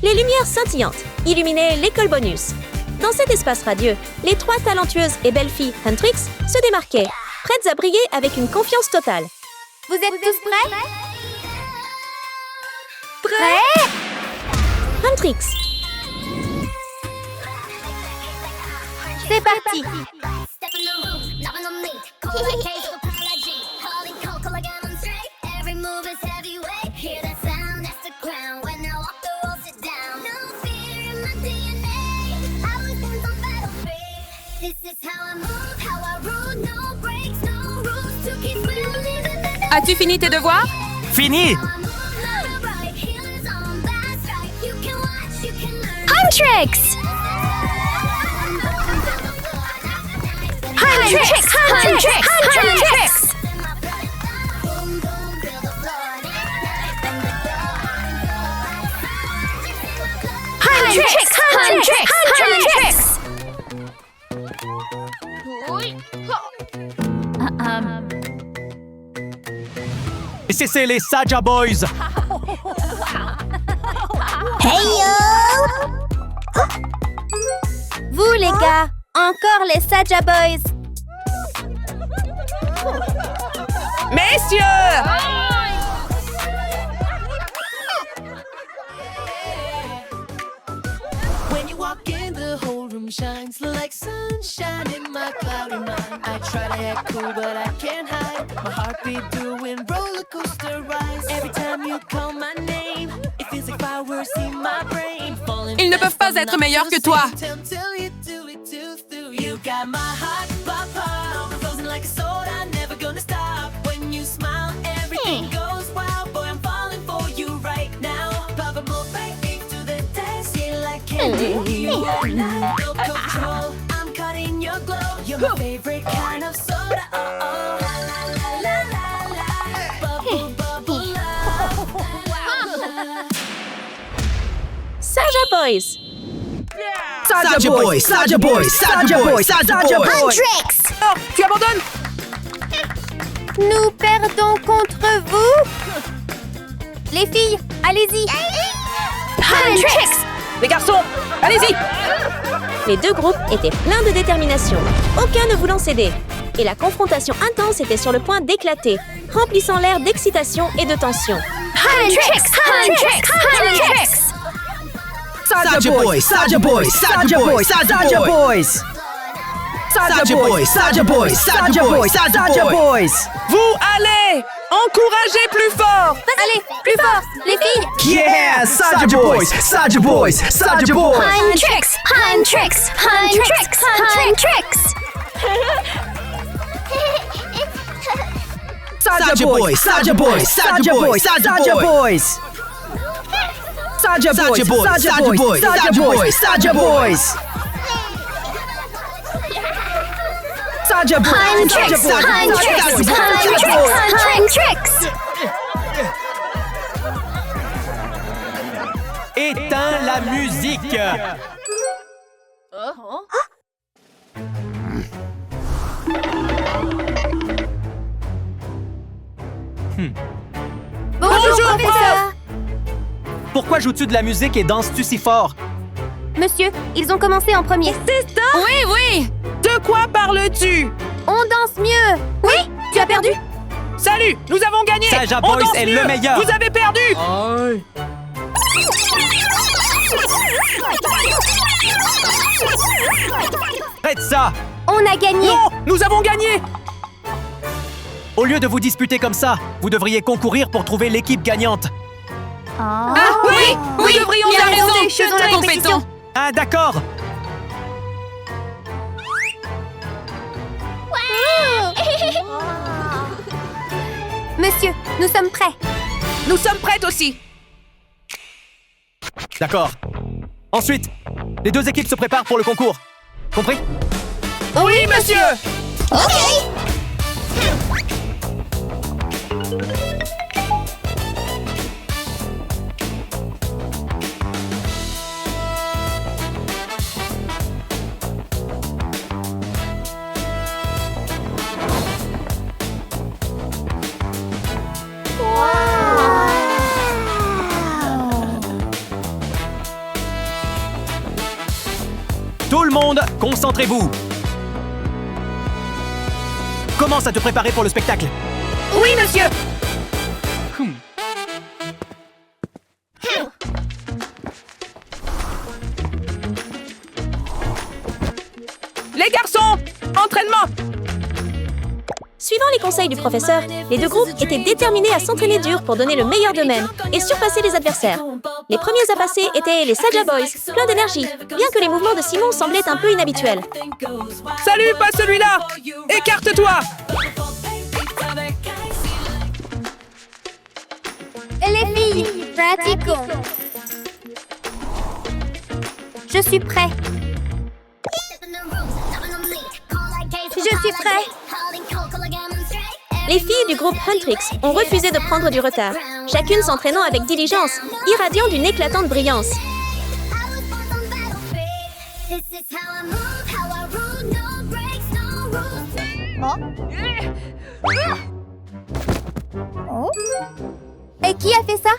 Les lumières scintillantes illuminaient l'école bonus. Dans cet espace radieux, les 3 talentueuses et belles filles Huntrix se démarquaient, prêtes à briller avec une confiance totale. Vous êtes tous prêts? Prêts? Huntrix, C'est parti! As-tu fini tes devoirs? Fini! Huntrix! Huntrix! Huntrix! Huntrix! Huntrix! Huntrix! Huntrix! Et c'est les Saja Boys! Hey yo! Vous les gars, encore les Saja Boys! Messieurs! When you walk in, the whole room shines like sunshine in my cloudy mind. I try to act cool, but I can't hide my heartbeat doing roller coaster rides. Every time you call my name, it feels like fireworks in my brain. Ils ne peuvent pas être meilleurs que toi. You got my heart, pop, frozen like a soda, never gonna stop. When you smile, everything goes wild. Boy, I'm falling for you right now. Papa, more baby to the test, yeah, like candy. You are not no control. I'm caught in your glow. You're my favorite kind of soda. Oh oh, la la la la la la. Bubble bubble love. Saja Boys. Saja Boys! Saja Boys! Saja Boys! Saja Boys! Huntrix! Oh, tu abandonnes? Nous perdons contre vous? Les filles, allez-y! Huntrix! Les garçons, allez-y! Les 2 groupes étaient pleins de détermination, aucun ne voulant céder. Et la confrontation intense était sur le point d'éclater, remplissant l'air d'excitation et de tension. Huntrix! Huntrix! Huntrix! Saja Boys! Saja Boys! Saja Boys! Saja Boys! Saja Boys! Saja Boys! Saja Boys! Saja Boys! Vous allez! Encouragez plus fort! Allez, plus fort, les filles! Yeah! Saja Boys! Saja Boys! Saja Boys! Huntrix! Huntrix! Huntrix! Huntrix! Saja Boys! Saja Boys! Saja Boys! Saja Boys! Saja Boys! Saja Boys! Saja Boys! Saja Boys! Saja Boys! Huntrix! Huntrix! Huntrix! Huntrix! Éteins la musique! Bonjour, professeur! Pourquoi joues-tu de la musique et danses-tu si fort? Monsieur, ils ont commencé en premier. Oui, oui! De quoi parles-tu? On danse mieux! Oui, tu as perdu? Salut, nous avons gagné! Saja On Boys danse est mieux. le meilleur. Vous avez perdu! Faites ça! On a gagné! Non, nous avons gagné! Au lieu de vous disputer comme ça, vous devriez concourir pour trouver l'équipe gagnante. Ah oui, nous devrions il a raison, arrêter. faisons la répétition. Ah, d'accord! Monsieur, nous sommes prêts. Nous sommes prêtes aussi. D'accord. Ensuite, les 2 équipes se préparent pour le concours. Compris? Oui, monsieur! Tout le monde, concentrez-vous. Commence à te préparer pour le spectacle. Oui, monsieur. Les garçons, entraînement. Suivant les conseils du professeur, les deux groupes étaient déterminés à s'entraîner dur pour donner le meilleur d'eux-mêmes et surpasser les adversaires. Les premiers à passer étaient les Saja Boys, pleins d'énergie, bien que les mouvements de Simon semblaient un peu inhabituels. Salut, pas celui-là. Écarte-toi. Les filles, pratiquons. Je suis prêt. Je suis prêt. Les filles du groupe Huntrix ont refusé de prendre du retard, chacune s'entraînant avec diligence, irradiant d'une éclatante brillance. Et qui a fait ça?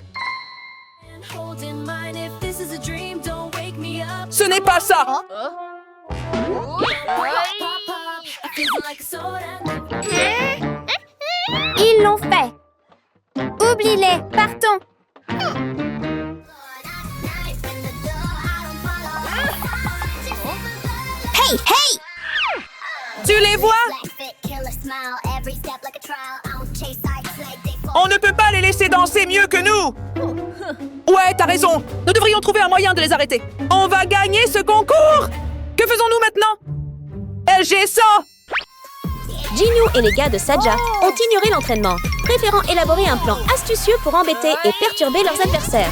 Ce n'est pas ça. Ils l'ont fait. Oublie-les, partons. Hey, hey! Tu les vois? On ne peut pas les laisser danser mieux que nous. Ouais, t'as raison. Nous devrions trouver un moyen de les arrêter. On va gagner ce concours. Que faisons-nous maintenant? LG100. Jinyu et les gars de Saja ont ignoré l'entraînement, préférant élaborer un plan astucieux pour embêter et perturber leurs adversaires.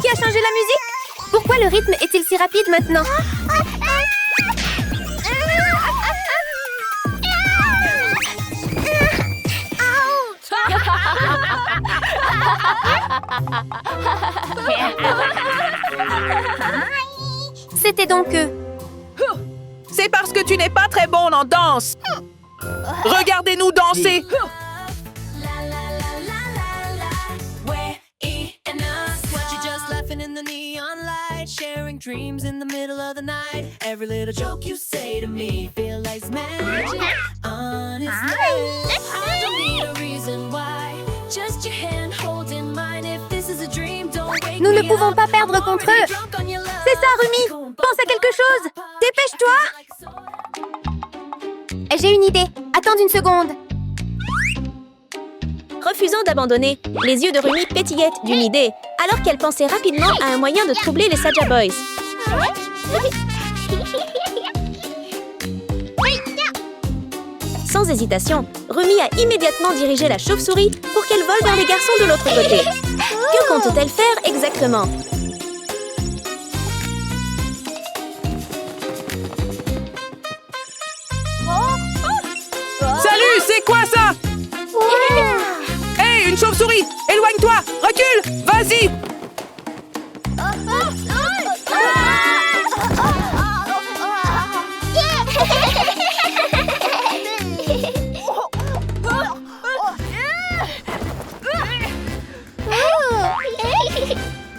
Qui a changé la musique? Pourquoi le rythme est-il si rapide maintenant? C'était donc eux. C'est parce que tu n'es pas très bonne en danse. Regardez-nous danser. Sharing dreams in the middle of the night. Every little joke you say to me feel like magic. Honestly, I don't need a reason why. Just your hand holding mine. If this is a dream, don't wake Nous ne me pouvons up. pas perdre contre eux. C'est ça, Rumi. Pense à quelque chose. Dépêche-toi. J'ai une idée. Attends une seconde. Refusant d'abandonner, les yeux de Rumi pétillaient d'une idée, alors qu'elle pensait rapidement à un moyen de troubler les Saja Boys. Sans hésitation, Rumi a immédiatement dirigé la chauve-souris pour qu'elle vole vers les garçons de l'autre côté. Que compte-t-elle faire exactement? Salut, c'est quoi ça? Hey, une chauve-souris! Éloigne-toi! Recule! Vas-y!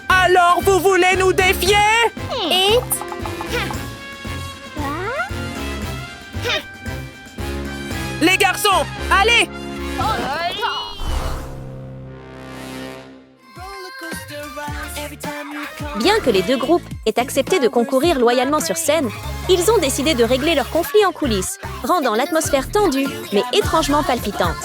Alors, vous voulez nous défier? Et Les garçons, allez! Bien que les deux groupes aient accepté de concourir loyalement sur scène, ils ont décidé de régler leur conflit en coulisses, rendant l'atmosphère tendue mais étrangement palpitante.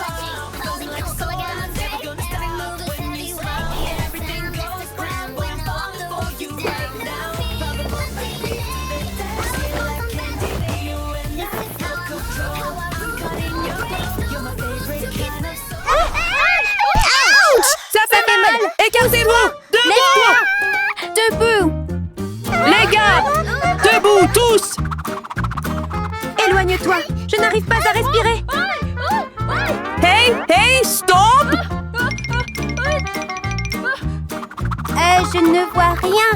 Ça fait mal! Écartez-vous! debout. Les gars! Debout, tous! Éloigne-toi. Je n'arrive pas à respirer. Hey, hey, stop! Je ne vois rien.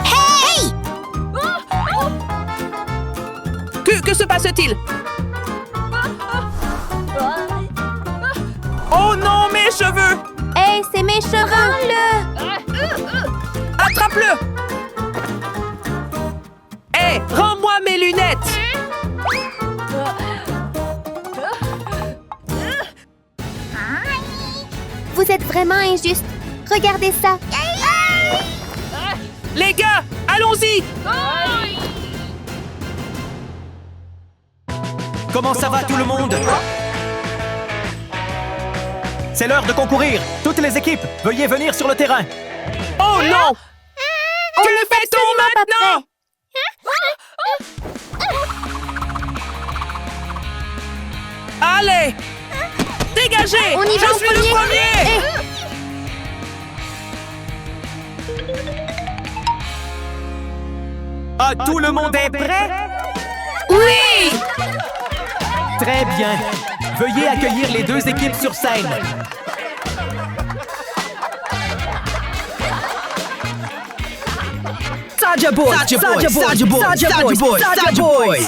Hey! passe-t-il? Oh non, mes cheveux! Hey, c'est mes cheveux! Attrape-le! Hé, rends-moi mes lunettes! Vous êtes vraiment injuste. Regardez ça. Les gars, allons-y! Comment ça va tout le monde? C'est l'heure de concourir. Toutes les équipes, veuillez venir sur le terrain. Oh non! Que fait-on maintenant? Allez! Dégagez! On y va Je en suis le premier! Ah, tout le monde est prêt? Oui! Très bien. Veuillez accueillir les deux équipes sur scène. Saja Boys, Saja Boys, Saja Boys, Saja Boys, Saja Boys.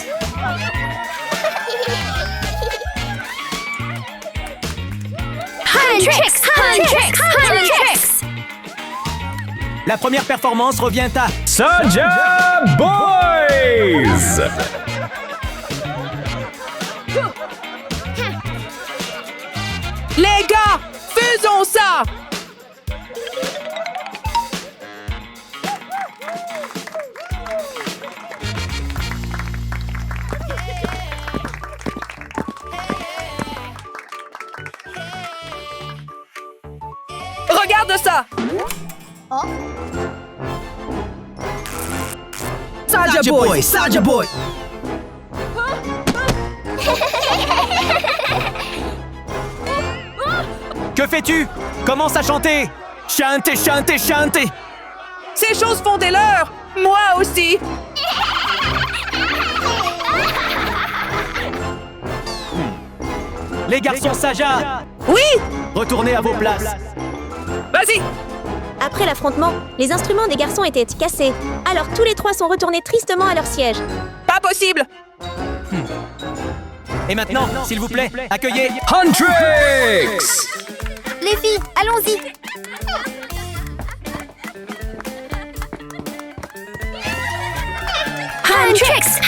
Huntrix! La première performance revient à... Saja Boys! Les gars, faisons ça! Regarde ça! Saja Boys, Saja Boys. Que fais-tu? Commence à chanter. Chante, chante, chante. Ces choses font des leurs! Moi aussi! Les garçons Saja, Oui! retournez à vos places. Vas-y! Après l'affrontement, les instruments des garçons étaient cassés. Alors tous les trois sont retournés tristement à leur siège. Pas possible! Et maintenant, s'il vous plaît, accueillez... Huntrix! Les filles, allons-y. Huntrix!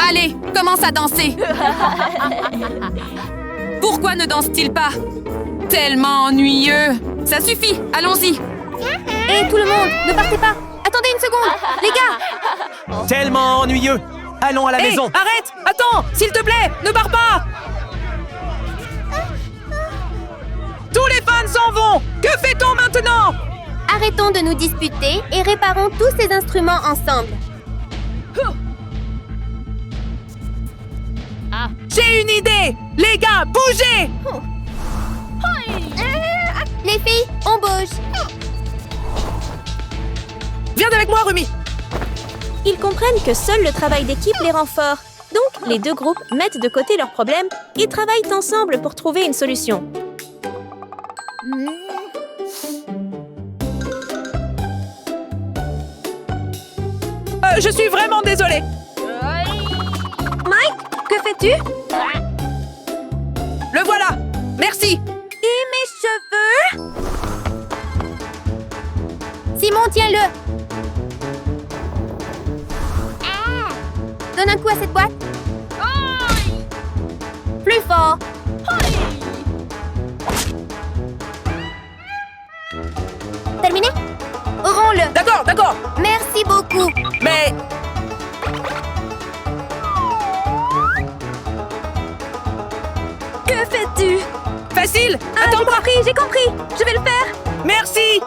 Allez, commence à danser. Pourquoi ne danse-t-il pas? Tellement ennuyeux. Ça suffit, allons-y. Hé, tout le monde, ne partez pas. Attendez une seconde. Les gars, Tellement ennuyeux. Allons à la Hé, maison. arrête! Attends! S'il te plaît, ne barre pas! Tous les fans s'en vont! Que fait-on maintenant? arrêtons de nous disputer et réparons tous ces instruments ensemble. J'ai une idée! Les gars, bougez! Les filles, on bouge. Viens avec moi, Rumi! Ils comprennent que seul le travail d'équipe les rend forts. Donc, les deux groupes mettent de côté leurs problèmes et travaillent ensemble pour trouver une solution. Je suis vraiment désolée! Mike, que fais-tu? Le voilà! Merci! Et mes cheveux? Simon, tiens-le. Donne un coup à cette boîte. Plus fort. Terminé? Rends-le. D'accord, d'accord! Merci beaucoup. Mais... Que fais-tu? Facile! J'ai Attends-moi! compris, j'ai compris. Je vais le faire. Merci!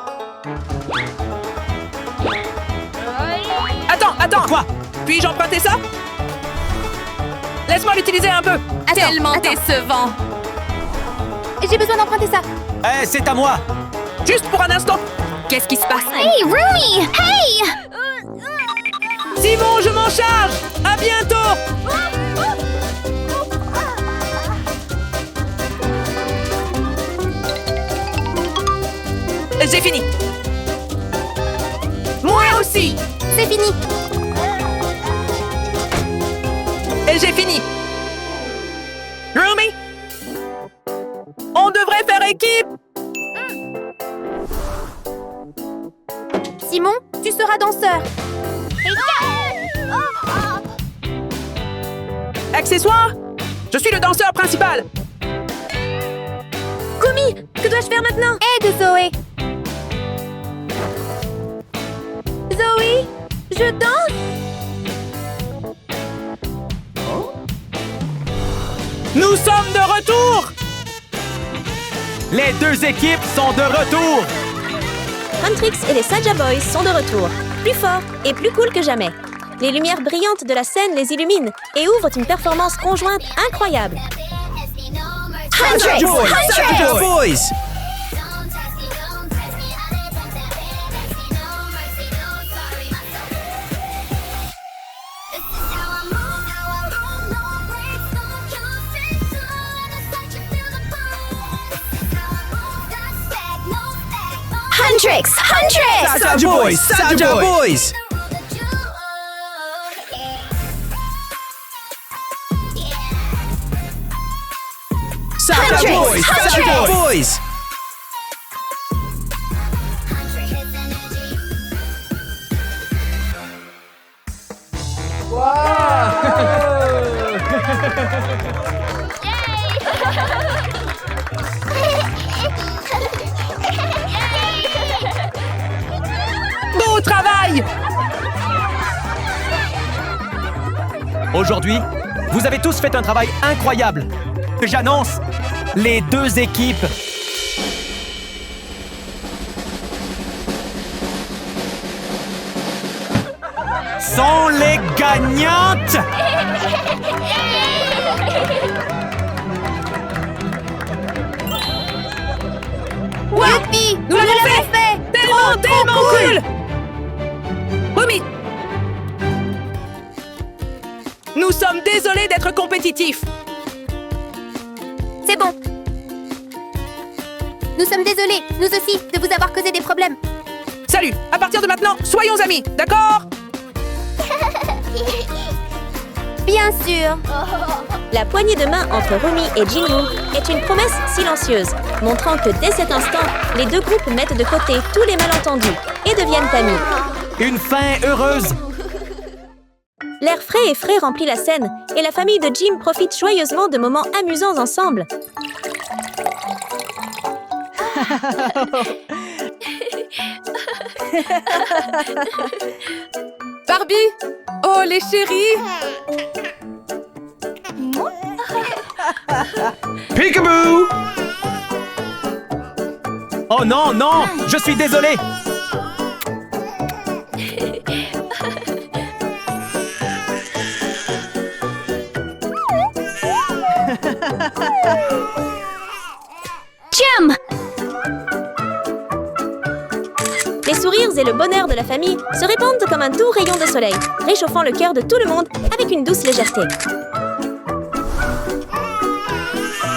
Attends! Quoi? Puis-je emprunter ça? Laisse-moi l'utiliser un peu! Tellement attends. décevant. J'ai besoin d'emprunter ça. Eh, c'est à moi. Juste pour un instant! Qu'est-ce qui se passe? Hey, Rumi! Hey! C'est bon, je m'en charge. À bientôt. J'ai fini. Moi aussi. C'est fini. Et j'ai fini. Rumi, on devrait faire équipe. Simon, tu seras danseur. Accessoires, je suis le danseur principal. Kumi, que dois-je faire maintenant? Aide Zoé. Zoé, je danse. Nous sommes de retour. Les deux équipes sont de retour. Huntrix et les Saja Boys sont de retour, plus forts et plus cool que jamais. Les lumières brillantes de la scène les illuminent et ouvrent une performance conjointe incroyable. Saja Boys! Saja Boys! Huntrix! Huntrix! Saja Boys! Saja Boys! Saja Boys! Saja Boys! Beau travail. Aujourd'hui, vous avez tous fait un travail incroyable. J'annonce les deux équipes. Sont les gagnantes. Youpi! Nous l'avons fait. Tellement cool. Rumi, nous sommes désolés d'être compétitifs. C'est bon. Nous sommes désolés, nous aussi, de vous avoir causé des problèmes. Salut, à partir de maintenant, soyons amis, d'accord? Bien sûr. La poignée de main entre Rumi et Jinwoo est une promesse silencieuse, montrant que dès cet instant, les deux groupes mettent de côté tous les malentendus et deviennent amis. Une fin heureuse. L'air frais et frais remplit la scène et la famille de Jim profite joyeusement de moments amusants ensemble. Barbie! Oh, les chéris! Peekaboo! Oh non, non, je suis désolé. Jim! Les sourires et le bonheur de la famille se répandent comme un doux rayon de soleil, réchauffant le cœur de tout le monde avec une douce légèreté.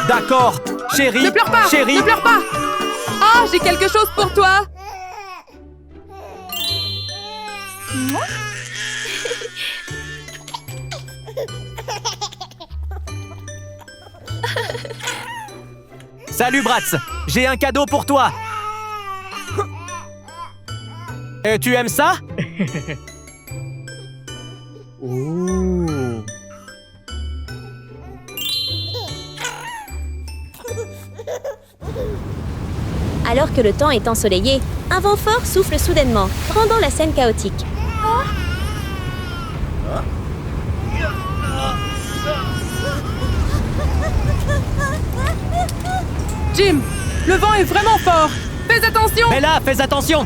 D'accord, chérie. Ne pleure pas! Chérie. Ne pleure pas! Ah, j'ai quelque chose pour toi! Salut Bratz, j'ai un cadeau pour toi. Tu aimes ça? Alors que le temps est ensoleillé, un vent fort souffle soudainement, rendant la scène chaotique. Jim, le vent est vraiment fort! Fais attention! Bella, fais attention.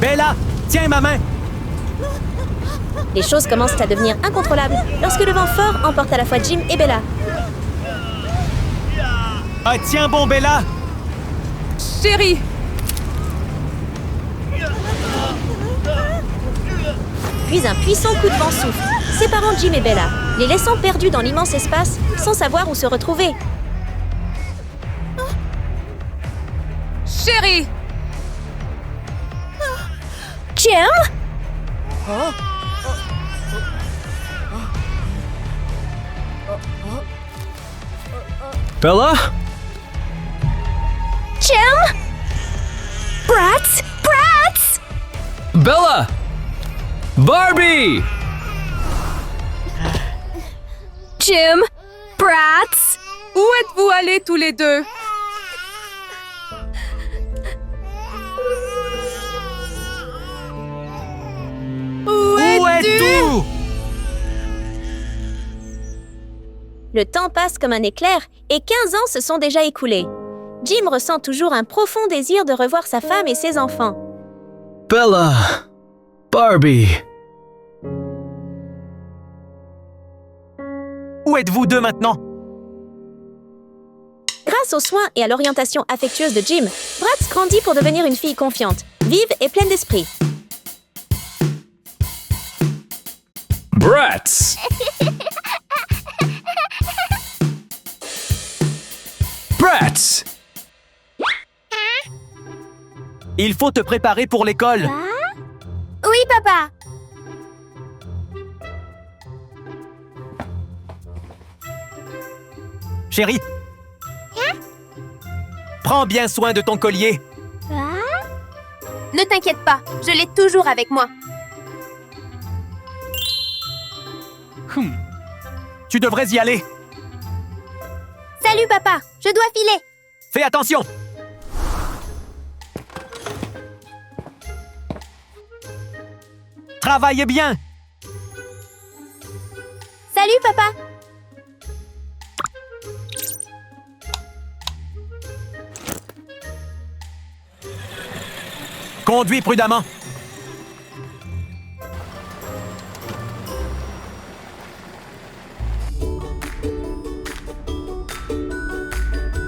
Bella, tiens ma main. Les choses commencent à devenir incontrôlables lorsque le vent fort emporte à la fois Jim et Bella. Ah, tiens bon Bella. Chérie! Puis un puissant coup de vent souffle, séparant Jim et Bella, les laissant perdus dans l'immense espace, sans savoir où se retrouver. Chérie! Jim? Bella? Jim? Bratz? Bratz? Bella! Barbie! Jim? Bratz? Où êtes-vous allés tous les deux? Où êtes-vous? Le temps passe comme un éclair et 15 ans se sont déjà écoulés. Jim ressent toujours un profond désir de revoir sa femme et ses enfants. Bella! Barbie! Où êtes-vous deux maintenant? Grâce aux soins et à l'orientation affectueuse de Jim, Bratz grandit pour devenir une fille confiante, vive et pleine d'esprit. Bratz! Bratz! Il faut te préparer pour l'école. Oui, papa. Chérie. Prends bien soin de ton collier. Ne t'inquiète pas, je l'ai toujours avec moi. Tu devrais y aller. Salut, papa. Je dois filer. Fais attention. Travaillez bien. Salut, papa. Conduis prudemment.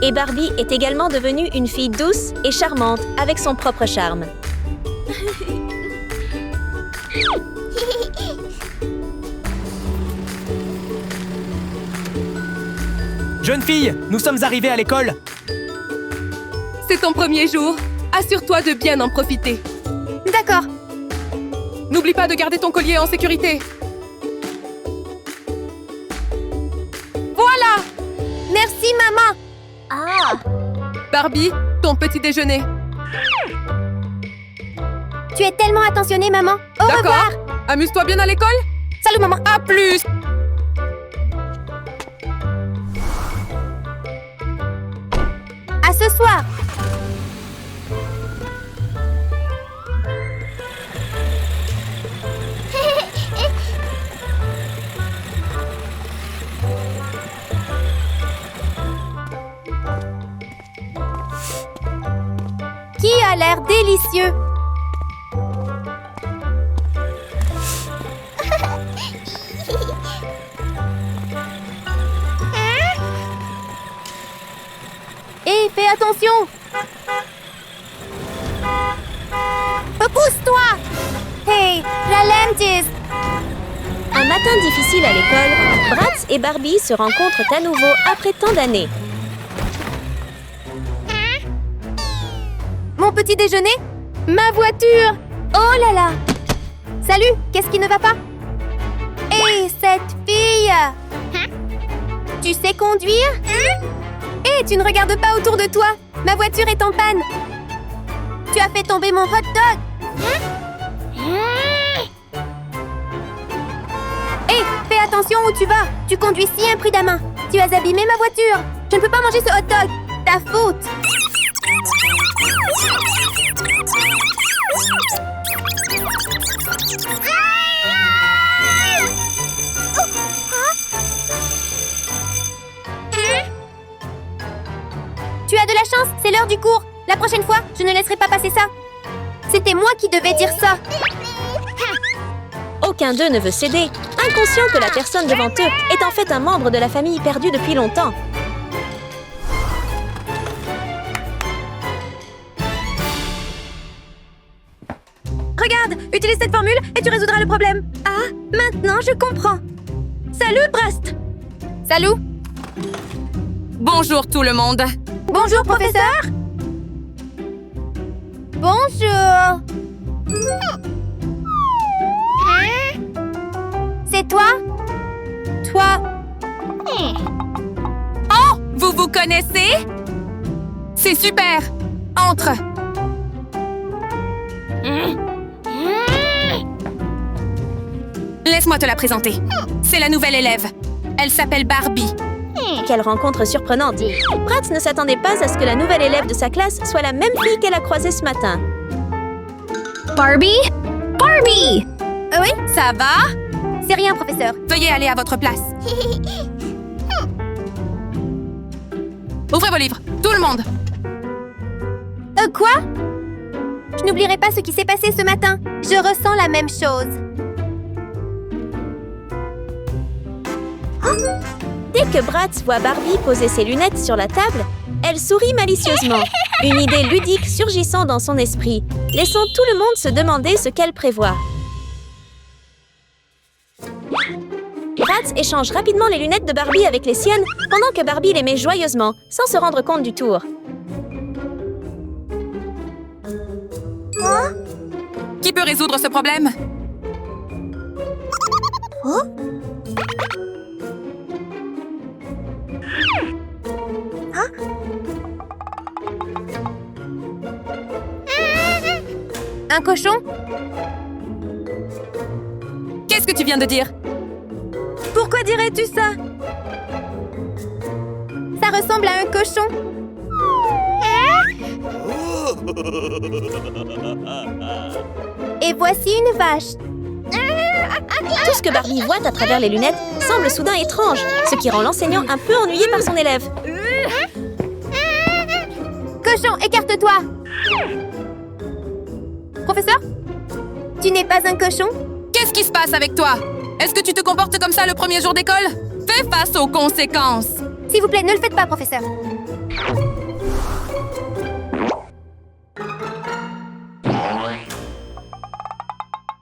Et Barbie est également devenue une fille douce et charmante avec son propre charme. Jeune fille, nous sommes arrivés à l'école. C'est ton premier jour. Assure-toi de bien en profiter. D'accord. N'oublie pas de garder ton collier en sécurité. Voilà! Merci, maman. Barbie, ton petit déjeuner. Tu es tellement attentionnée, maman. Au D'accord. revoir. Amuse-toi bien à l'école. Salut, maman. À plus! À ce soir. Qui a l'air délicieux. Hé, fais attention. Repousse-toi. Hey, la Lemtis. Un matin difficile à l'école, Bratz et Barbie se rencontrent à nouveau après tant d'années. Mon petit déjeuner? Ma voiture! Oh là là! Salut, qu'est-ce qui ne va pas? Hé, cette fille! Tu sais conduire? Hé, tu ne regardes pas autour de toi! Ma voiture est en panne! Tu as fait tomber mon hot dog! Hé, fais attention où tu vas! Tu conduis si imprudemment! Tu as abîmé ma voiture! Je ne peux pas manger ce hot dog! Ta faute! Tu as de la chance, c'est l'heure du cours. La prochaine fois, je ne laisserai pas passer ça. C'était moi qui devais dire ça. Aucun d'eux ne veut céder, inconscient que la personne devant eux est en fait un membre de la famille perdu depuis longtemps. Regarde, utilise cette formule et tu résoudras le problème. Ah, maintenant je comprends. Salut, Brast. Salut. Bonjour tout le monde. Bonjour, professeur. Bonjour. C'est toi? Toi. Oh, vous vous connaissez? C'est super. Entre. Laisse-moi te la présenter. C'est la nouvelle élève. Elle s'appelle Barbie. Quelle rencontre surprenante. Bratz ne s'attendait pas à ce que la nouvelle élève de sa classe soit la même fille qu'elle a croisée ce matin. Barbie? Barbie! Oui? Ça va? C'est rien, professeur. Veuillez aller à votre place. Ouvrez vos livres, tout le monde. Quoi? Je n'oublierai pas ce qui s'est passé ce matin. Je ressens la même chose. Dès que Bratz voit Barbie poser ses lunettes sur la table, elle sourit malicieusement, une idée ludique surgissant dans son esprit, laissant tout le monde se demander ce qu'elle prévoit. Bratz échange rapidement les lunettes de Barbie avec les siennes, pendant que Barbie les met joyeusement, sans se rendre compte du tour. Qui peut résoudre ce problème? Un cochon? Qu'est-ce que tu viens de dire? Pourquoi dirais-tu ça? Ça ressemble à un cochon. Et voici une vache. Tout ce que Barbie voit à travers les lunettes semble soudain étrange, ce qui rend l'enseignant un peu ennuyé par son élève. Cochon, écarte-toi! Professeur? Tu n'es pas un cochon? Qu'est-ce qui se passe avec toi? Est-ce que tu te comportes comme ça le premier jour d'école? Fais face aux conséquences! S'il vous plaît, ne le faites pas, professeur.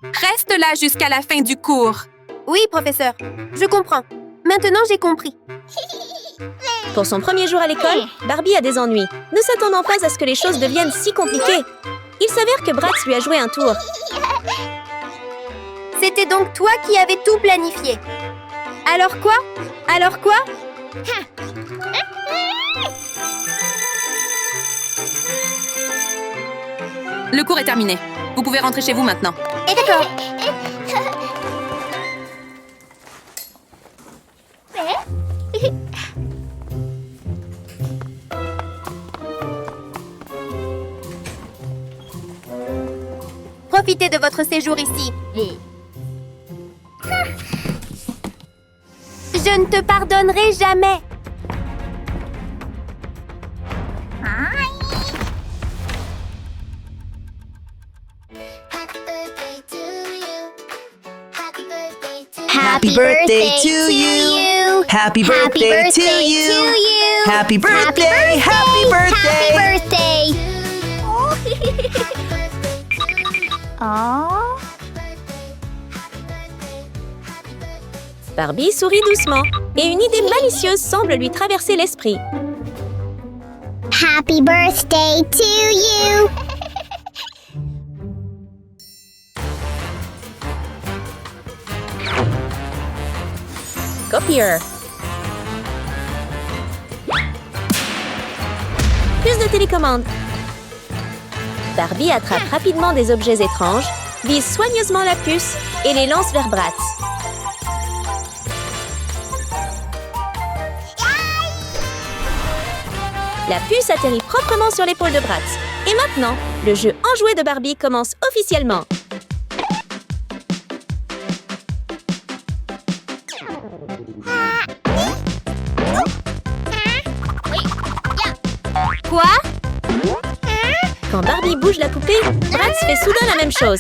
Reste là jusqu'à la fin du cours. Oui, professeur. Je comprends. Maintenant, j'ai compris. Pour son premier jour à l'école, Barbie a des ennuis, ne s'attendant pas à ce que les choses deviennent si compliquées. Il s'avère que Bratz lui a joué un tour. C'était donc toi qui avais tout planifié. Alors quoi? Alors quoi? Le cours est terminé. Vous pouvez rentrer chez vous maintenant. Et d'accord. Profitez de votre séjour ici. Je ne te pardonnerai jamais. Happy birthday to you. Happy birthday to you. Happy birthday, happy birthday. Barbie sourit doucement, et une idée malicieuse semble lui traverser l'esprit. Happy birthday to you. Copier. Puce de télécommande. Barbie attrape rapidement des objets étranges, vise soigneusement la puce et les lance vers Bratz. La puce atterrit proprement sur l'épaule de Bratz. Et maintenant, le jeu enjoué de Barbie commence officiellement. Quoi? Quand Barbie bouge la poupée, Bratz fait soudain la même chose.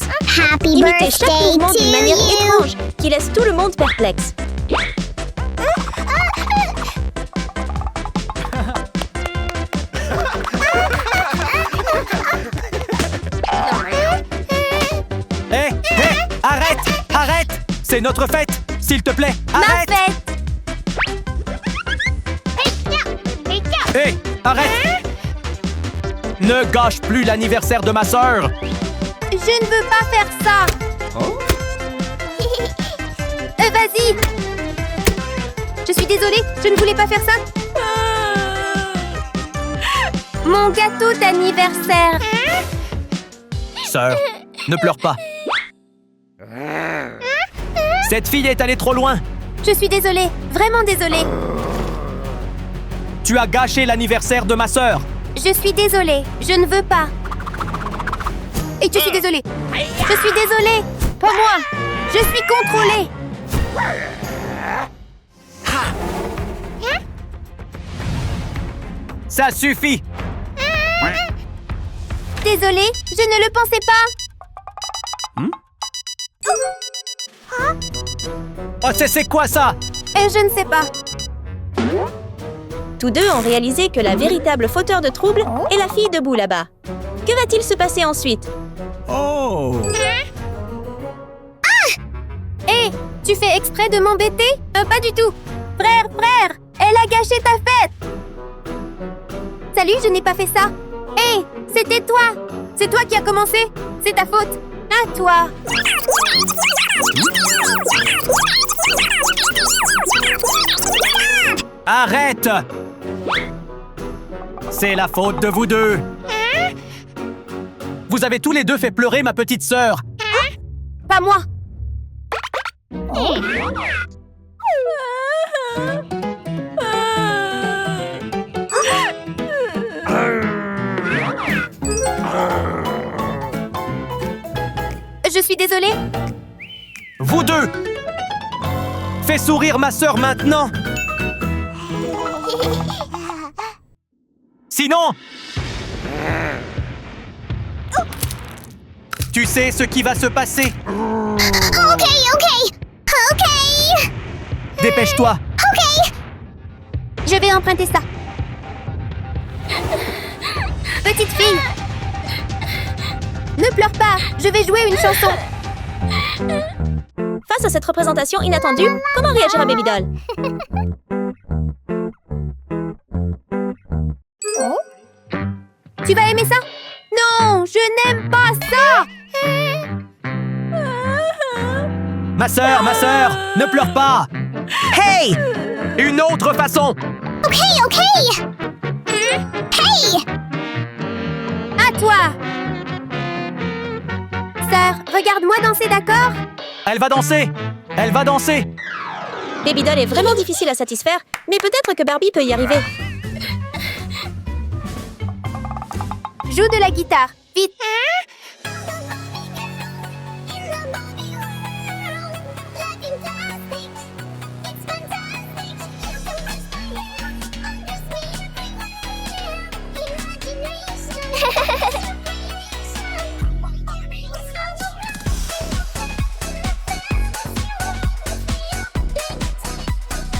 Happy Imiter chaque birthday mouvement to d'une manière you. étrange qui laisse tout le monde perplexe. C'est notre fête! S'il te plaît, Ma arrête! fête! Hé, arrête! Ne gâche plus l'anniversaire de ma sœur! Je ne veux pas faire ça! Vas-y! Je suis désolée, je ne voulais pas faire ça! Mon gâteau d'anniversaire! Sœur, ne pleure pas. Cette fille est allée trop loin. Je suis désolée, vraiment désolée! Tu as gâché l'anniversaire de ma sœur. Je suis désolée, je ne veux pas! Et je suis désolée! Je suis désolée! Pas moi! Je suis contrôlée! Ça suffit. Désolée, je ne le pensais pas! Oh, c'est quoi ça? Je ne sais pas. Tous deux ont réalisé que la véritable fauteur de trouble est la fille debout là-bas. Que va-t-il se passer ensuite? Hé, tu fais exprès de m'embêter? Pas du tout! Frère, elle a gâché ta fête! Salut, je n'ai pas fait ça! Hé, c'était toi! C'est toi qui as commencé! C'est ta faute! À toi! Arrête! C'est la faute de vous deux. Vous avez tous les deux fait pleurer ma petite sœur. Pas moi! Je suis désolée! Vous deux! Fais sourire ma sœur maintenant! Sinon... Tu sais ce qui va se passer. Ok. Dépêche-toi! Je vais emprunter ça. Petite fille! Ne pleure pas! Je vais jouer une chanson! Face à cette représentation inattendue, comment réagira Baby Doll? Tu vas aimer ça? Non, je n'aime pas ça! Ma sœur, ne pleure pas! Hey! Une autre façon! Ok. Hey! À toi! Sœur, regarde-moi danser, d'accord? Elle va danser! Baby Doll est vraiment difficile à satisfaire, mais peut-être que Barbie peut y arriver. Joue de la guitare, vite!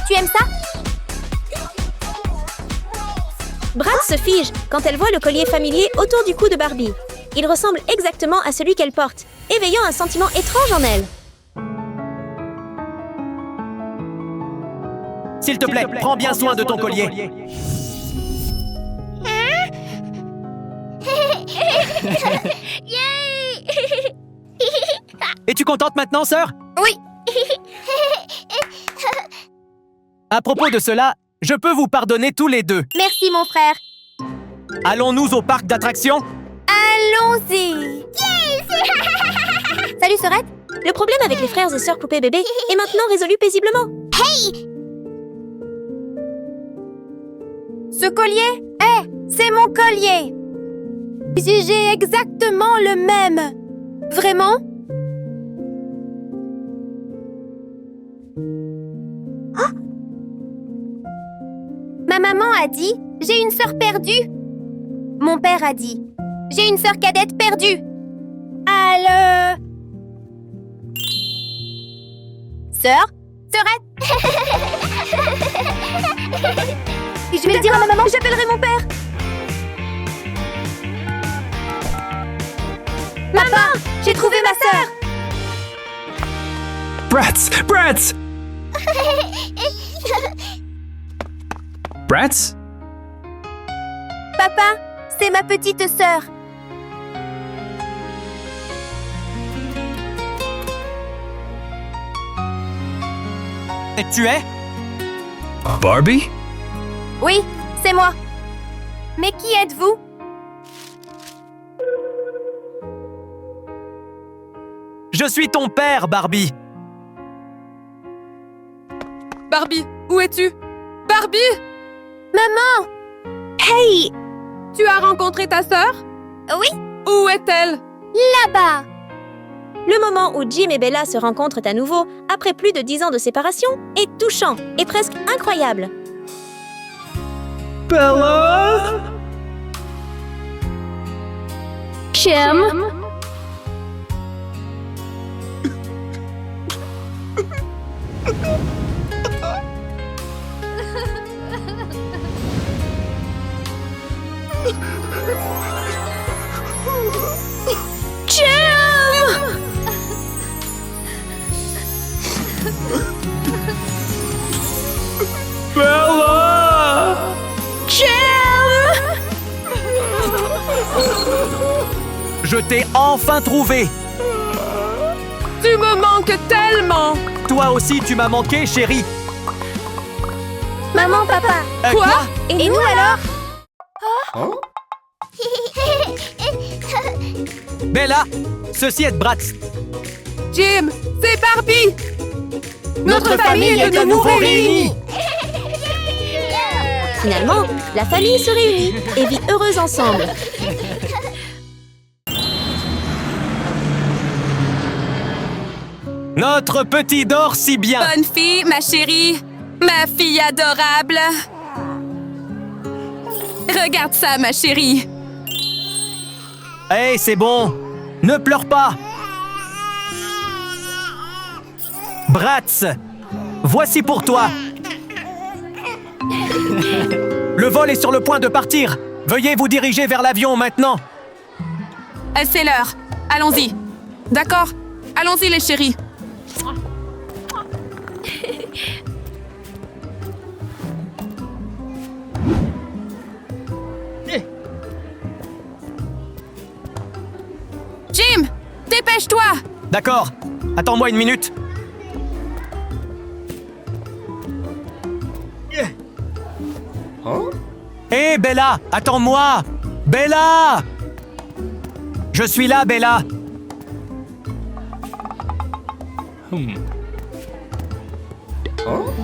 Tu aimes ça? Brad se fige quand elle voit le collier familier autour du cou de Barbie. Il ressemble exactement à celui qu'elle porte, éveillant un sentiment étrange en elle. S'il te plaît, prends bien soin de ton collier. Es-tu contente maintenant, sœur? Oui! À propos de cela, je peux vous pardonner tous les deux. Merci, mon frère! Allons-nous au parc d'attractions? Allons-y! Salut, Sorette! Le problème avec les frères et sœurs poupées bébés est maintenant résolu paisiblement. Ce collier? C'est mon collier! J'ai exactement le même! Vraiment? Ma maman a dit « J'ai une sœur perdue ». Mon père a dit « J'ai une sœur cadette perdue ». Sœur? Sœurette? Et je vais le dire à ma maman, j'appellerai mon père. Maman, j'ai trouvé ma sœur. Bratz! Bratz! Bratz? Papa, c'est ma petite sœur. Et tu es? Barbie? Oui, c'est moi. Mais qui êtes-vous? Je suis ton père, Barbie. Barbie, où es-tu? Barbie! Maman! Hey! Tu as rencontré ta sœur? Oui, Où est-elle? là-bas. Le moment où Jim et Bella se rencontrent à nouveau, après plus de 10 ans de séparation, est touchant et presque incroyable. Bella? Jim? Bella! Je t'ai enfin trouvé. Tu me manques tellement! Toi aussi, tu m'as manqué, chérie. Maman, papa. Quoi? Et nous alors? Bella, ceci est Bratz. Jim, c'est Barbie! Notre famille est de nouveau réunie. Finalement, la famille se réunit et vit heureuse ensemble. Notre petit dort si bien. Bonne fille, ma chérie! Ma fille adorable! Regarde ça, ma chérie! Hey, c'est bon. Ne pleure pas. Bratz, voici pour toi. Le vol est sur le point de partir. Veuillez vous diriger vers l'avion maintenant. C'est l'heure. Allons-y. D'accord? Allons-y, les chéris. Jim, dépêche-toi! D'accord. Attends-moi une minute. Hé, Bella, attends-moi. Bella! Je suis là, Bella.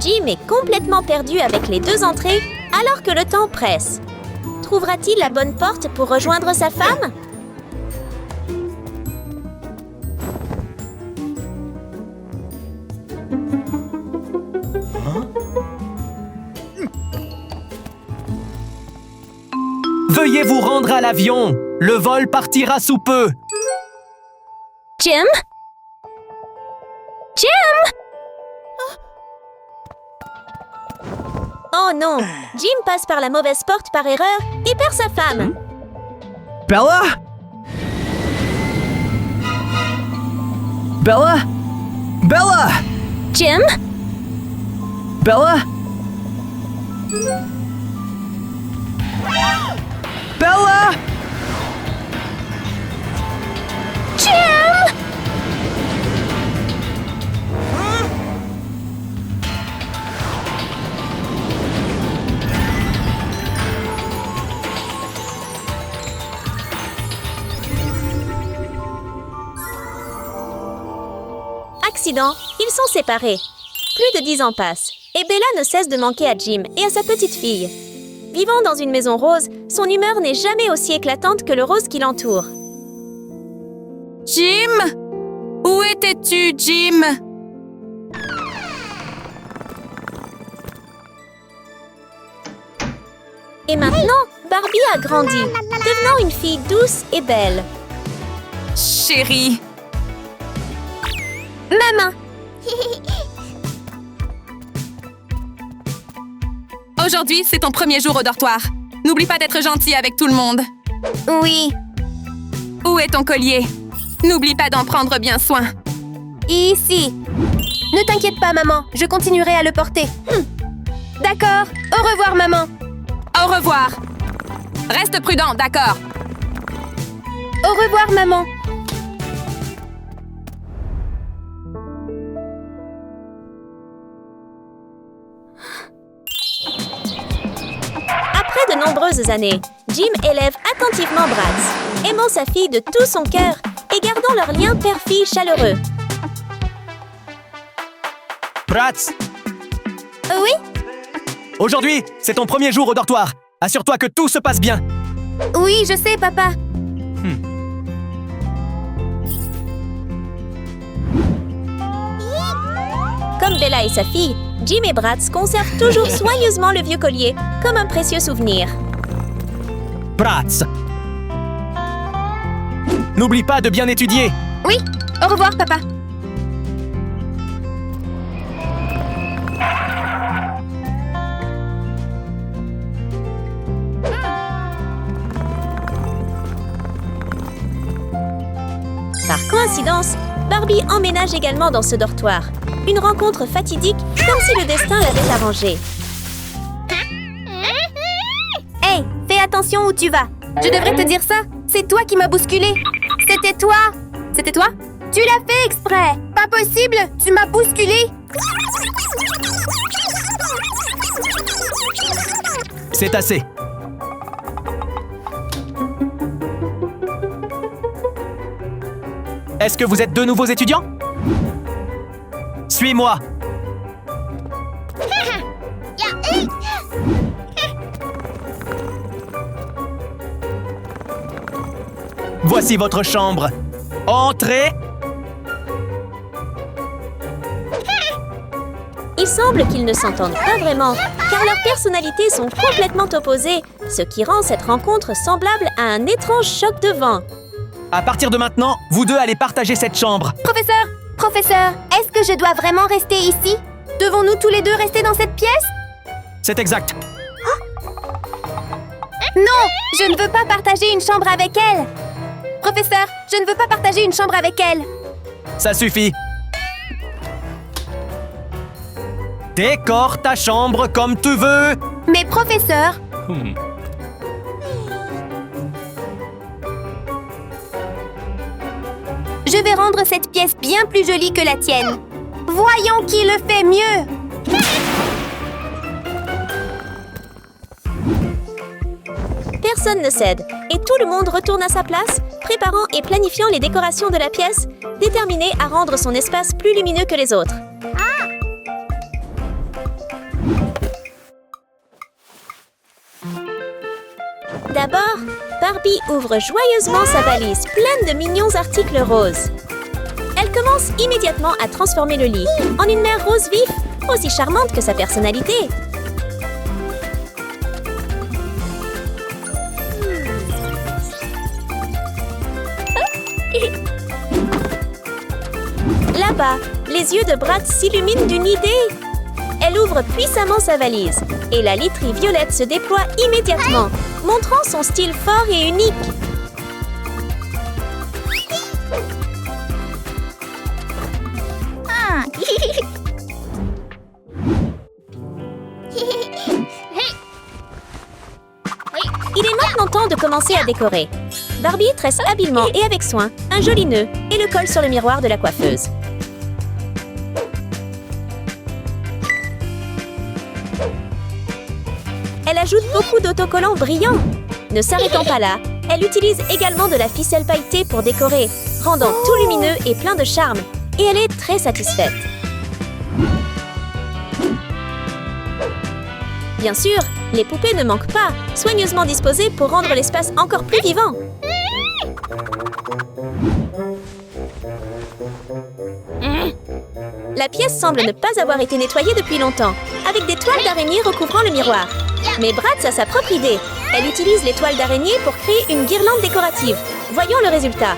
Jim est complètement perdu avec les deux entrées alors que le temps presse. Trouvera-t-il la bonne porte pour rejoindre sa femme? Veuillez vous rendre à l'avion. Le vol partira sous peu. Jim? Jim? Oh non! Jim passe par la mauvaise porte par erreur et perd sa femme. Bella? Bella? Bella? Jim? Bella? Bella? Jim? Accident, ils sont séparés. Plus de 10 ans passent, et Bella ne cesse de manquer à Jim et à sa petite fille. Vivant dans une maison rose, son humeur n'est jamais aussi éclatante que le rose qui l'entoure. Jim? Où étais-tu, Jim? Et maintenant, Barbie a grandi, devenant une fille douce et belle. Chérie. Maman. Aujourd'hui, c'est ton premier jour au dortoir. N'oublie pas d'être gentil avec tout le monde. Oui. Où est ton collier? N'oublie pas d'en prendre bien soin. Ici. Ne t'inquiète pas, maman. Je continuerai à le porter. D'accord. Au revoir, maman. Au revoir. Reste prudent, d'accord. Au revoir, maman. Après de nombreuses années, Jim élève attentivement Bratz, aimant sa fille de tout son cœur et gardant leur lien père-fille chaleureux. Bratz, Oui? aujourd'hui, c'est ton premier jour au dortoir. Assure-toi que tout se passe bien. Oui, je sais, papa. Comme Bella et sa fille, Jim et Bratz conservent toujours soigneusement le vieux collier comme un précieux souvenir. Bratz. N'oublie pas de bien étudier. Oui, au revoir, papa. Par coïncidence, Barbie emménage également dans ce dortoir. Une rencontre fatidique, comme si le destin l'avait arrangé. Hey, fais attention où tu vas. Je devrais te dire ça. C'est toi qui m'as bousculé. C'était toi. C'était toi? Tu l'as fait exprès. Pas possible. Tu m'as bousculé. C'est assez. Est-ce que vous êtes deux nouveaux étudiants? Suis-moi. Voici votre chambre. Entrez. Il semble qu'ils ne s'entendent pas vraiment, car leurs personnalités sont complètement opposées, ce qui rend cette rencontre semblable à un étrange choc de vent. À partir de maintenant, vous deux allez partager cette chambre. Professeur, est-ce que je dois vraiment rester ici? Devons-nous tous les deux rester dans cette pièce? C'est exact. Non, je ne veux pas partager une chambre avec elle. Professeur, je ne veux pas partager une chambre avec elle. Ça suffit. Décore ta chambre comme tu veux. Mais professeur, je vais rendre cette pièce bien plus jolie que la tienne. Voyons qui le fait mieux. Personne ne cède, et tout le monde retourne à sa place, préparant et planifiant les décorations de la pièce, déterminé à rendre son espace plus lumineux que les autres. D'abord, Barbie ouvre joyeusement sa valise pleine de mignons articles roses. Elle commence immédiatement à transformer le lit en une mer rose vif, aussi charmante que sa personnalité. Là-bas, les yeux de Bratz s'illuminent d'une idée. Elle ouvre puissamment sa valise et la literie violette se déploie immédiatement, montrant son style fort et unique. Il est maintenant temps de commencer à décorer. Barbie tresse habilement et avec soin un joli nœud et le colle sur le miroir de la coiffeuse. Elle ajoute beaucoup d'autocollants brillants. Ne s'arrêtant pas là, elle utilise également de la ficelle pailletée pour décorer, rendant tout lumineux et plein de charme. Et elle est très satisfaite. Bien sûr, les poupées ne manquent pas, soigneusement disposées pour rendre l'espace encore plus vivant. La pièce semble ne pas avoir été nettoyée depuis longtemps, avec des toiles d'araignée recouvrant le miroir. Mais Bratz a sa propre idée. Elle utilise les toiles d'araignée pour créer une guirlande décorative. Voyons le résultat.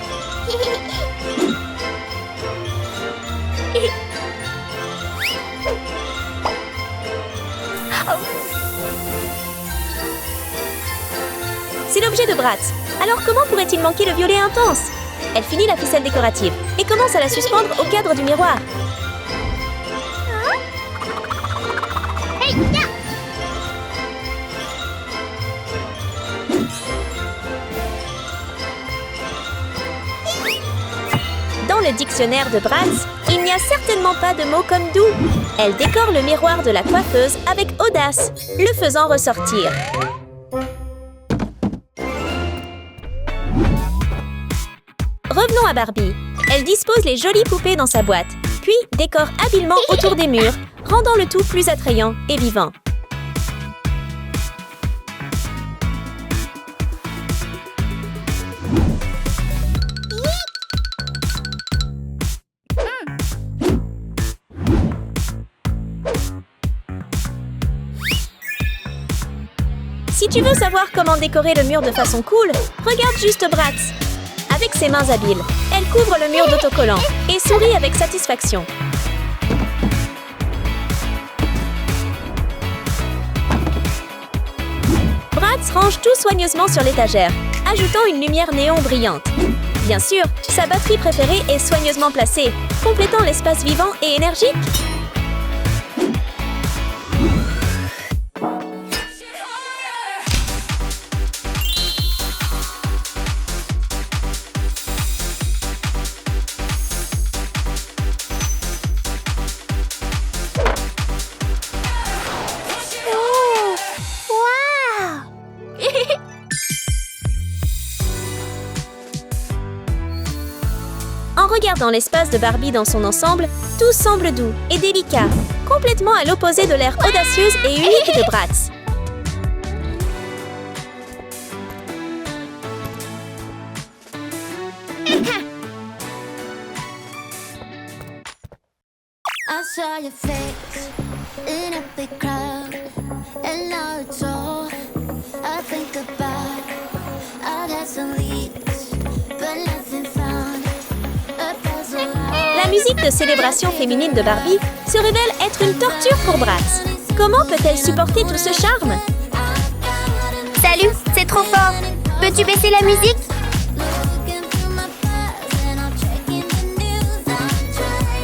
C'est l'objet de Bratz. Alors comment pourrait-il manquer le violet intense? Elle finit la ficelle décorative et commence à la suspendre au cadre du miroir. le dictionnaire de Bratz, il n'y a certainement pas de mot comme doux. Elle décore le miroir de la coiffeuse avec audace, le faisant ressortir. Revenons à Barbie. Elle dispose les jolies poupées dans sa boîte, puis décore habilement autour des murs, rendant le tout plus attrayant et vivant. Si tu veux savoir comment décorer le mur de façon cool, regarde juste Bratz. Avec ses mains habiles, elle couvre le mur d'autocollants et sourit avec satisfaction. Bratz range tout soigneusement sur l'étagère, ajoutant une lumière néon brillante. Bien sûr, sa batterie préférée est soigneusement placée, complétant l'espace vivant et énergique. En regardant l'espace de Barbie dans son ensemble, tout semble doux et délicat, complètement à l'opposé de l'air audacieuse et unique de Bratz. I saw your face in a big crowd, and now it's all I think about. I've had some leads, but nothing found. A puzzle. La musique de célébration féminine de Barbie se révèle être une torture pour Bratz. Comment peut-elle supporter tout ce charme? Salut, c'est trop fort. Peux-tu baisser la musique?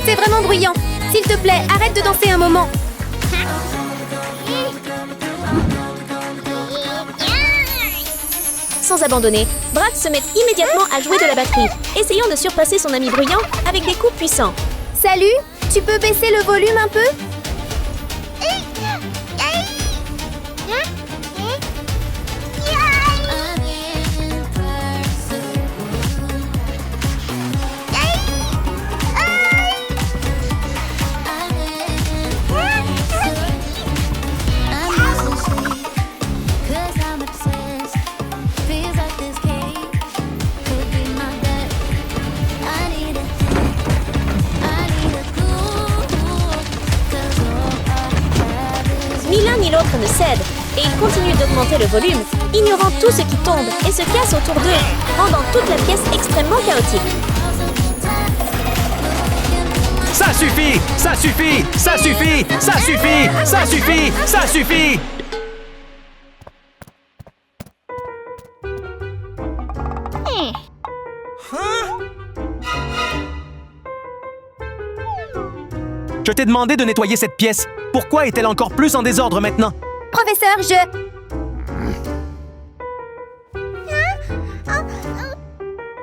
C'est vraiment bruyant. S'il te plaît, arrête de danser un moment. Sans abandonner, Bratz se met immédiatement à jouer de la batterie, essayant de surpasser son ami bruyant avec des coups puissants. Salut, tu peux baisser le volume un peu? Ni l'un ni l'autre ne cède, et ils continuent d'augmenter le volume, ignorant tout ce qui tombe et se casse autour d'eux, rendant toute la pièce extrêmement chaotique. Ça suffit! Ça suffit! Ça suffit! Ça suffit! Ça suffit! Ça suffit! Je t'ai demandé de nettoyer cette pièce. Pourquoi est-elle encore plus en désordre maintenant? Professeur,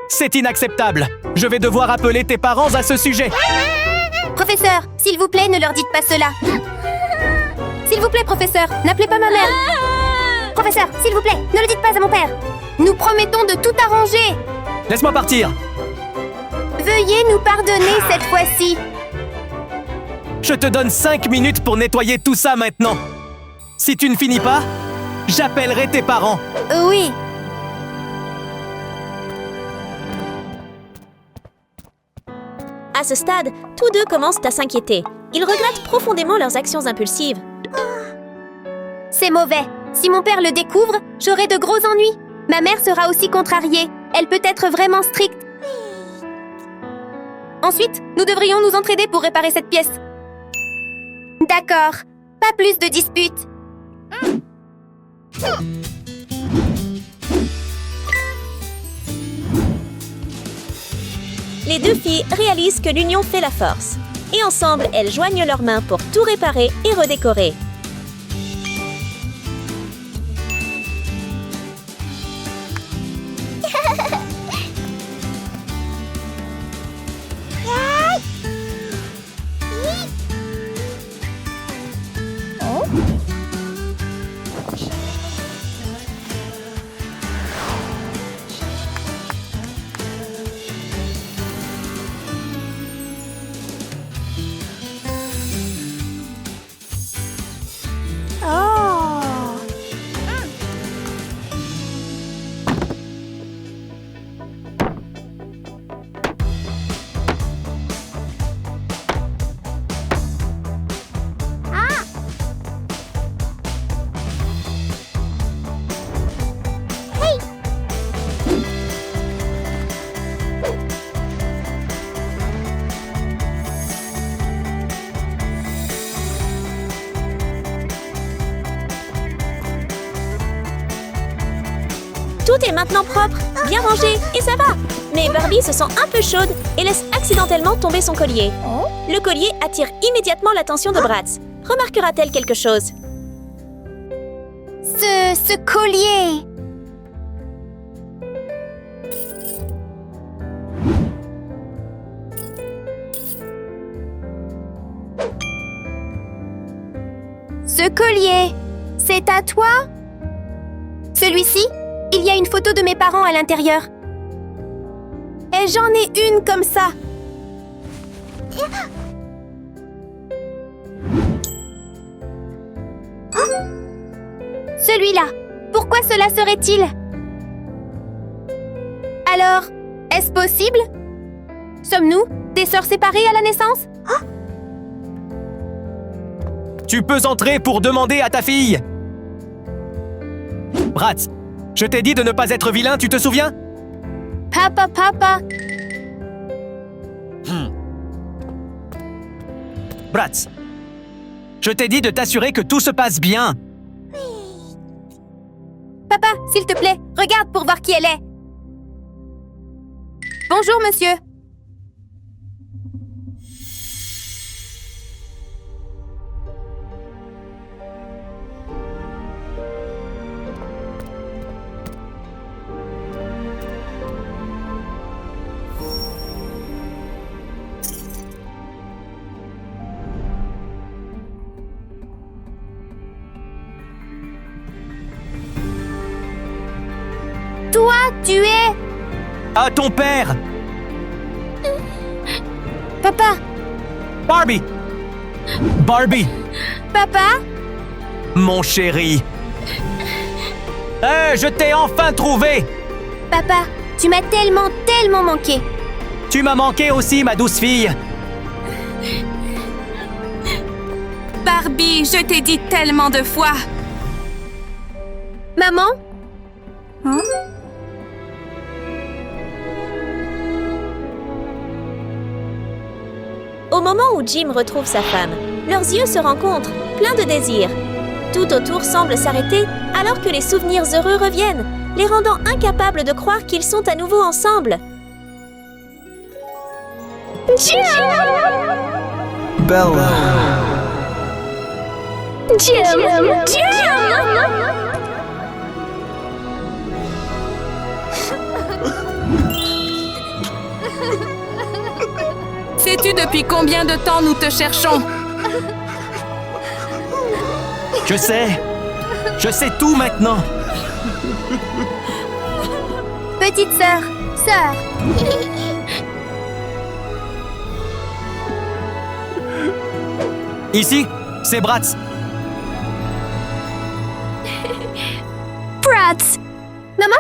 C'est inacceptable. Je vais devoir appeler tes parents à ce sujet. Professeur, s'il vous plaît, ne leur dites pas cela. S'il vous plaît, professeur, n'appelez pas ma mère. Professeur, s'il vous plaît, ne le dites pas à mon père. Nous promettons de tout arranger. Laisse-moi partir. Veuillez nous pardonner cette fois-ci. Je te donne 5 minutes pour nettoyer tout ça maintenant. Si tu ne finis pas, j'appellerai tes parents. Oui. À ce stade, tous deux commencent à s'inquiéter. Ils regrettent profondément leurs actions impulsives. C'est mauvais. Si mon père le découvre, j'aurai de gros ennuis. Ma mère sera aussi contrariée. Elle peut être vraiment stricte. Ensuite, nous devrions nous entraider pour réparer cette pièce. D'accord. Pas plus de disputes. Les deux filles réalisent que l'union fait la force. Et ensemble, elles joignent leurs mains pour tout réparer et redécorer. Tout est maintenant propre, bien rangé, et ça va. Mais Barbie se sent un peu chaude et laisse accidentellement tomber son collier. Le collier attire immédiatement l'attention de Bratz. Remarquera-t-elle quelque chose? Ce collier. Ce collier, c'est à toi? Celui-ci, il y a une photo de mes parents à l'intérieur. Et j'en ai une comme ça. Celui-là, pourquoi cela serait-il? Alors, est-ce possible? Sommes-nous des sœurs séparées à la naissance? Tu peux entrer pour demander à ta fille. Bratz, je t'ai dit de ne pas être vilain, tu te souviens? Papa. Bratz, je t'ai dit de t'assurer que tout se passe bien. Papa, s'il te plaît, regarde pour voir qui elle est. Bonjour, monsieur. Toi, tu es... À ton père! Papa, Barbie! Barbie! papa, Mon chéri! Je t'ai enfin trouvé! papa, tu m'as tellement manqué. Tu m'as manqué aussi, ma douce fille! Barbie, je t'ai dit tellement de fois. Maman? Au moment où Jim retrouve sa femme, leurs yeux se rencontrent, pleins de désir. Tout autour semble s'arrêter alors que les souvenirs heureux reviennent, les rendant incapables de croire qu'ils sont à nouveau ensemble. Bella. Sais-tu depuis combien de temps nous te cherchons? Je sais tout maintenant. Petite sœur. Ici, c'est Bratz. Bratz. Maman?